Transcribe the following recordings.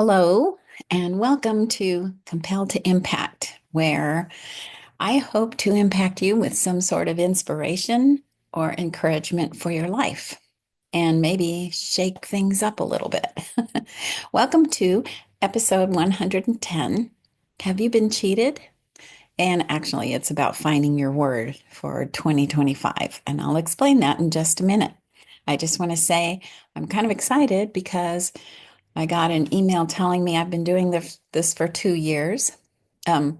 Hello, and welcome to Compelled to Impact, where I hope to impact you with some sort of inspiration or encouragement for your life and maybe shake things up a little bit. Welcome to episode 110. Have you been cheated? And actually, it's about finding your word for 2025, and I'll explain that in just a minute. I just want to say I'm kind of excited because I got an email telling me I've been doing this for 2 years. Um,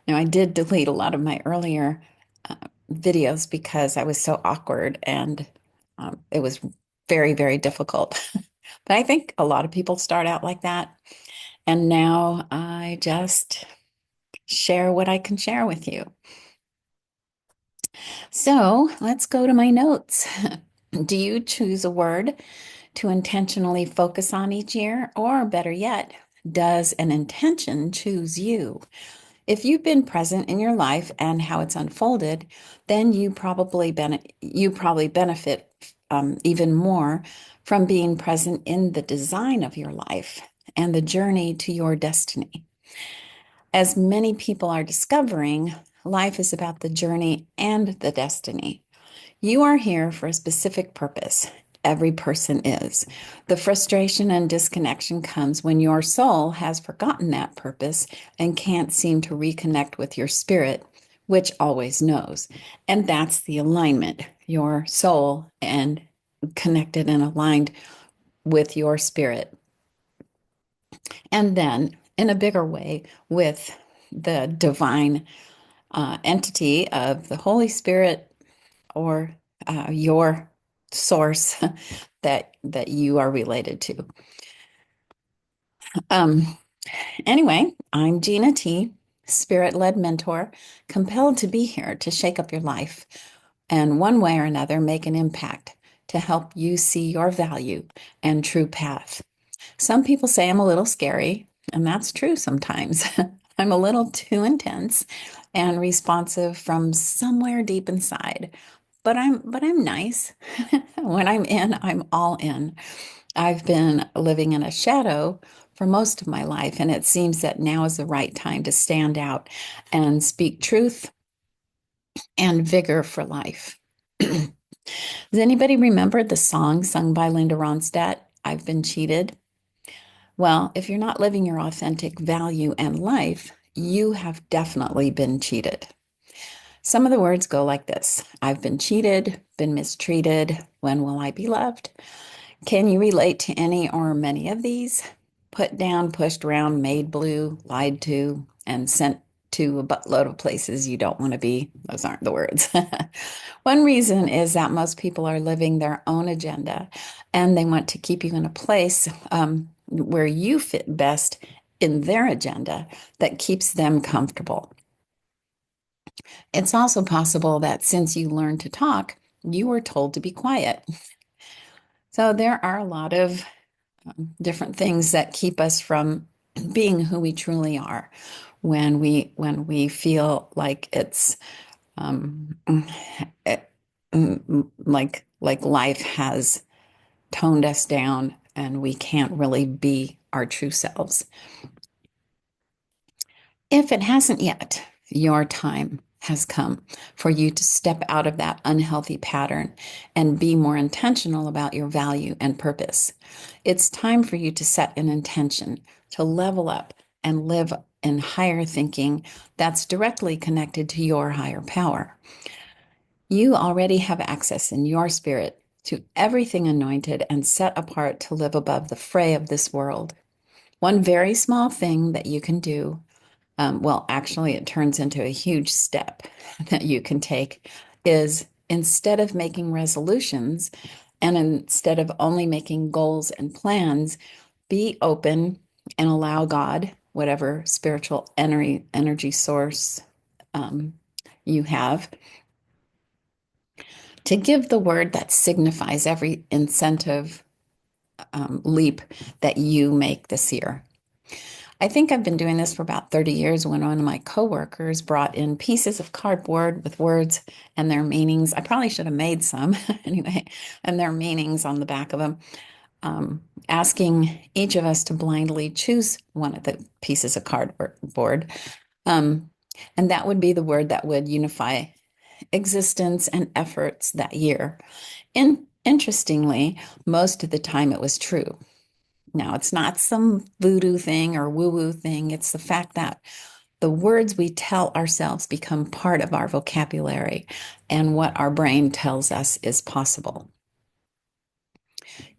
Now, I did delete a lot of my earlier uh, videos because I was so awkward and it was very, very difficult. But I think a lot of people start out like that. And now I just share what I can share with you. So let's go to my notes. Do you choose a word to intentionally focus on each year? Or better yet, does an intention choose you? If you've been present in your life and how it's unfolded, then you probably benefit even more from being present in the design of your life and the journey to your destiny. As many people are discovering, life is about the journey and the destiny. You are here for a specific purpose. Every person is. The frustration and disconnection comes when your soul has forgotten that purpose and can't seem to reconnect with your spirit, which always knows. And that's the alignment, your soul and connected and aligned with your spirit. And then in a bigger way with the divine entity of the Holy Spirit or your source that you are related to. Um, anyway, I'm Gina T, spirit-led mentor, compelled to be here to shake up your life and one way or another make an impact to help you see your value and true path. Some people say I'm a little scary, and that's true sometimes. I'm a little too intense and responsive from somewhere deep inside. But I'm nice. When I'm in, I'm all in. I've been living in a shadow for most of my life, and it seems that now is the right time to stand out and speak truth and vigor for life. Does anybody remember the song sung by Linda Ronstadt, I've Been Cheated? Well, if you're not living your authentic value and life, you have definitely been cheated. Some of the words go like this: I've been cheated, been mistreated. When will I be loved? Can you relate to any or many of these? Put down, pushed around, made blue, lied to, and sent to a buttload of places you don't want to be. Those aren't the words. One reason is that most people are living their own agenda and they want to keep you in a place where you fit best in their agenda that keeps them comfortable. It's also possible that since you learned to talk, you were told to be quiet. So there are a lot of different things that keep us from being who we truly are when we feel like it's um, it, like life has toned us down and we can't really be our true selves. If it hasn't yet, your time has come for you to step out of that unhealthy pattern and be more intentional about your value and purpose. It's time for you to set an intention to level up and live in higher thinking that's directly connected to your higher power. You already have access in your spirit to everything anointed and set apart to live above the fray of this world. One very small thing that you can do, well, actually, it turns into a huge step that you can take, is instead of making resolutions and instead of only making goals and plans, be open and allow God, whatever spiritual energy source um, you have, to give the word that signifies every incentive leap that you make this year. I think I've been doing this for about 30 years when one of my coworkers brought in pieces of cardboard with words and their meanings. I probably should have made some anyway, and their meanings on the back of them. asking each of us to blindly choose one of the pieces of cardboard. Um, and that would be the word that would unify existence and efforts that year. And interestingly, most of the time it was true. Now, it's not some voodoo thing or woo-woo thing. It's the fact that the words we tell ourselves become part of our vocabulary and what our brain tells us is possible.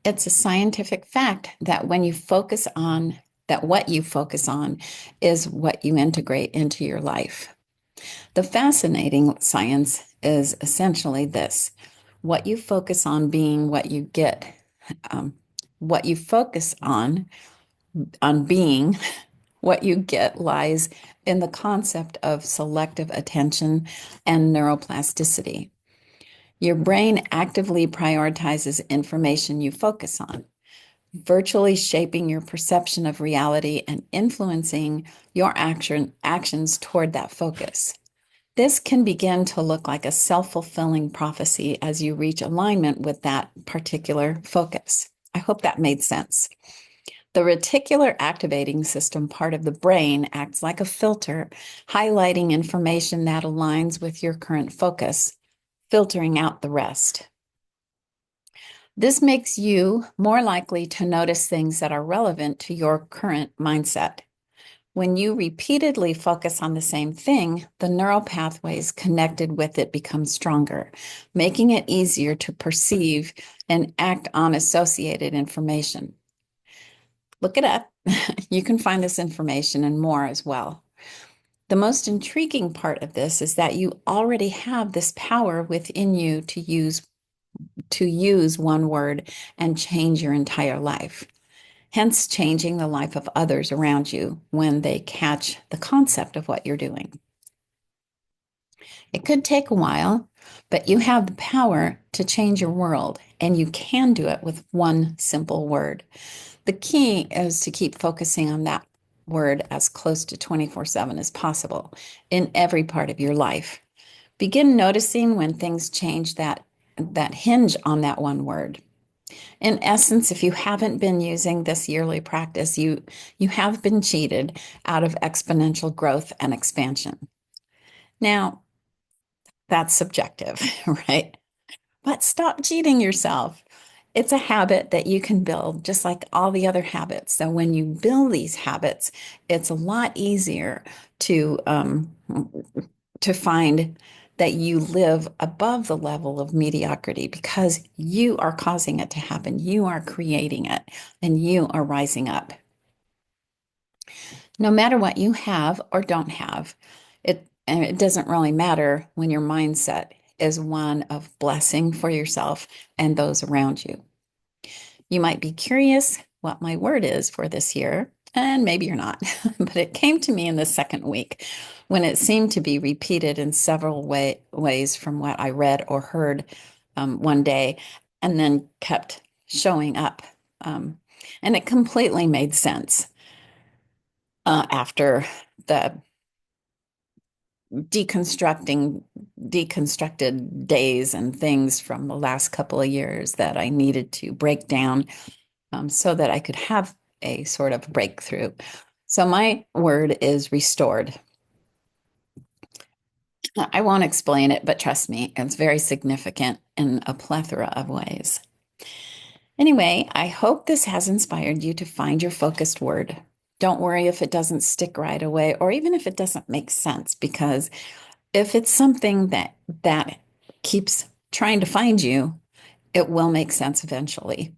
It's a scientific fact that what you focus on is what you integrate into your life. The fascinating science is essentially this: what you focus on being what you get. Um, what you focus on being what you get lies in the concept of selective attention and neuroplasticity. Your brain actively prioritizes information you focus on, virtually shaping your perception of reality and influencing your actions toward that focus. This can begin to look like a self-fulfilling prophecy as you reach alignment with that particular focus. I hope that made sense. The reticular activating system part of the brain acts like a filter, highlighting information that aligns with your current focus, filtering out the rest. This makes you more likely to notice things that are relevant to your current mindset. When you repeatedly focus on the same thing, the neural pathways connected with it become stronger, making it easier to perceive and act on associated information. Look it up. You can find this information and more as well. The most intriguing part of this is that you already have this power within you to use one word and change your entire life, hence changing the life of others around you when they catch the concept of what you're doing. It could take a while, but you have the power to change your world, and you can do it with one simple word. The key is to keep focusing on that word as close to 24/7 as possible in every part of your life. Begin noticing when things change that hinge on that one word. In essence, if you haven't been using this yearly practice, you have been cheated out of exponential growth and expansion. Now, that's subjective, right? But stop cheating yourself. It's a habit that you can build just like all the other habits. So when you build these habits, it's a lot easier to find that you live above the level of mediocrity because you are causing it to happen. You are creating it and you are rising up. No matter what you have or don't have, and it doesn't really matter when your mindset is one of blessing for yourself and those around you. You might be curious what my word is for this year, and maybe you're not, but it came to me in the second week when it seemed to be repeated in several ways from what I read or heard one day, and then kept showing up. And it completely made sense after the deconstructed days and things from the last couple of years that I needed to break down so that I could have a sort of breakthrough. So my word is restored. I won't explain it, but trust me, it's very significant in a plethora of ways. Anyway, I hope this has inspired you to find your focused word. Don't worry if it doesn't stick right away, or even if it doesn't make sense, because if it's something that keeps trying to find you, it will make sense eventually.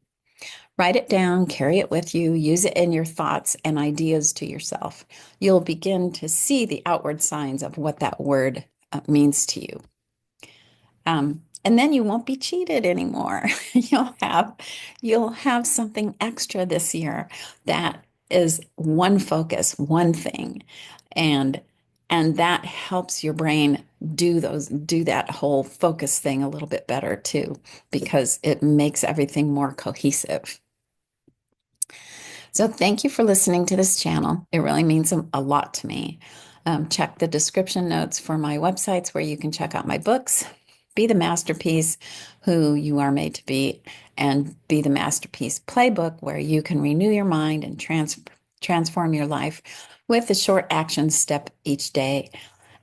Write it down, carry it with you, use it in your thoughts and ideas to yourself. You'll begin to see the outward signs of what that word means to you. And then you won't be cheated anymore. You'll have something extra this year that is one focus, one thing. And and that helps your brain do that whole focus thing a little bit better too, because it makes everything more cohesive. So thank you for listening to this channel. It really means a lot to me. Check the description notes for my websites where you can check out my books. Be the masterpiece who you are made to be, and be the masterpiece playbook where you can renew your mind and transform your life with a short action step each day,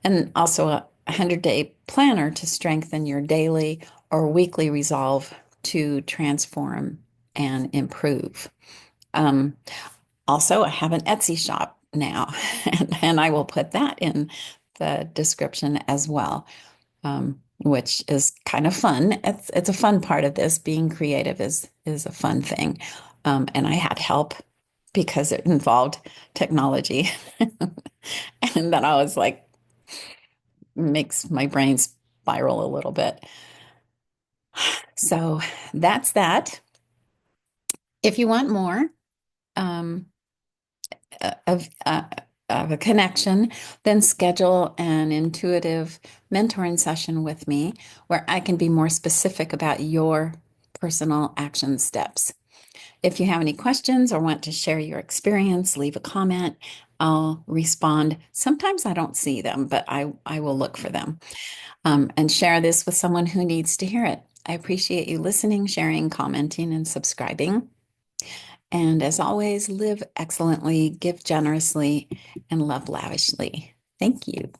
and also a 100-day planner to strengthen your daily or weekly resolve to transform and improve. Um, Also, I have an Etsy shop now, and I will put that in the description as well, which is kind of fun. It's a fun part of this. Being creative is a fun thing, and I had help because it involved technology, and that I was like makes my brain spiral a little bit. So that's that. If you want more, um, of of a connection, then schedule an intuitive mentoring session with me where I can be more specific about your personal action steps. If you have any questions or want to share your experience, leave a comment. I'll respond. Sometimes I don't see them, but I will look for them, and share this with someone who needs to hear it. I appreciate you listening, sharing, commenting, and subscribing. And as always, live excellently, give generously, and love lavishly. Thank you.